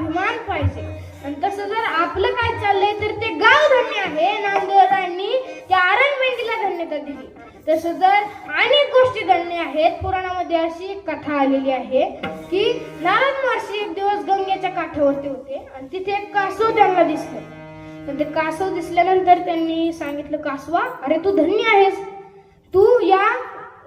अभिमान पाहिजे. आणि तसं जर आपलं काय चाललंय तर ते गाव धन्य आहे. नामदेवरायांनी त्या आरणमेंढीला धन्यता दिली. तसं जर अनेक गोष्टी धन्य आहेत. पुराणामध्ये अशी एक कथा आलेली आहे की नारद महर्षी एक दिवस गंगेच्या काठावरती होते आणि तिथे एक कासव त्यांना दिसलं. पण ते कासव दिसल्यानंतर त्यांनी सांगितलं, कासवा, अरे तू धन्य आहेस, तू या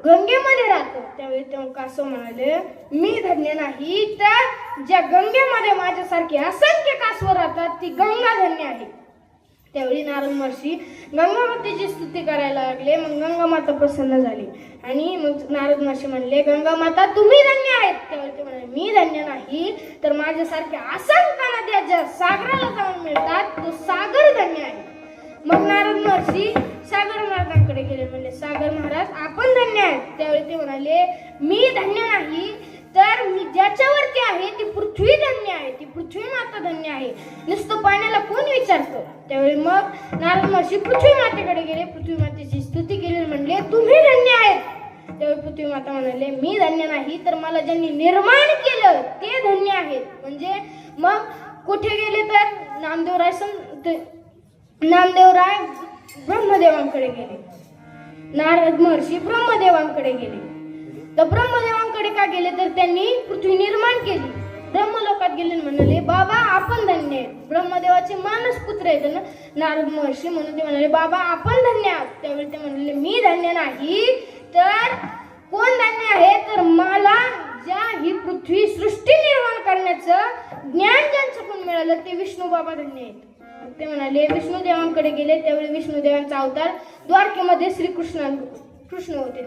गंगेमध्ये राहतो. त्यावेळी तेव्हा कासव म्हणाले, मी धन्य नाही, तर ज्या गंगेमध्ये माझ्यासारखे असंख्य कासव राहतात ती गंगा धन्य आहे. त्यावेळी नारद महर्षी गंगा मातेची स्तुती करायला लागले. मग गंगा माता प्रसन्न झाली आणि मग नारद महर्षी म्हणले, गंगा माता तुम्ही धन्य आहेत. त्यावेळी ते म्हणाले, मी धन्य नाही, तर माझ्यासारख्या असंख्य नद्या ज्या सागराला जाऊन मिळतात तो सागर धन्य आहे. मग नारद महर्षी सागर महाराजांकडे गेले. म्हणले, सागर महाराज आपण धन्य आहेत. त्यावेळी ते म्हणाले, मी धन्य नाही, तर मी ज्याच्यावरती आहे ती पृथ्वी धन्य आहे, ती पृथ्वी माता धन्य आहे. नुसतं पाण्याला कोण विचारतं. त्यावेळी मग नारद महर्षी पृथ्वी मातेकडे गेले, पृथ्वी मातेची स्तुती केली, म्हणले, तुम्ही धन्य आहेत. त्यावेळी पृथ्वी माता म्हणाले, मी धन्य नाही, तर मला ज्यांनी निर्माण केलं ते धन्य आहेत. म्हणजे मग कुठे गेले तर नामदेवराय ब्रह्मदेवांकडे गेले. नारद महर्षी ब्रह्मदेवांकडे गेले. तर ब्रह्मदेवांकडे का गेले तर त्यांनी पृथ्वी निर्माण केली. ब्रह्मलोकात गेले म्हणाले, बाबा आपण धन्य आहेत. ब्रह्मदेवाचे मानस पुत्र आहेत ना नारद महर्षी, म्हणून ते म्हणाले, बाबा आपण धन्य आहात. त्यावेळी ते म्हणाले, मी धन्य नाही, तर कोण धन्य आहे, तर मला ज्या ही पृथ्वी सृष्टी निर्माण करण्याचं ज्ञान ज्यांच्याकडून मिळालं ते विष्णू बाबा धन्य आहेत. ते म्हणाले, विष्णुदेवांकडे गेले. त्यावेळी विष्णुदेवांचा अवतार द्वारकेमध्ये कृष्ण होते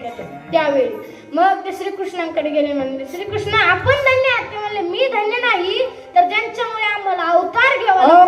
त्यावेळी. मग ते श्रीकृष्णांकडे गेले. म्हणले, श्रीकृष्ण आपण धन्य आहात. ते म्हणले, मी धन्य नाही, तर ज्यांच्यामुळे आम्हाला अवतार घ्यावा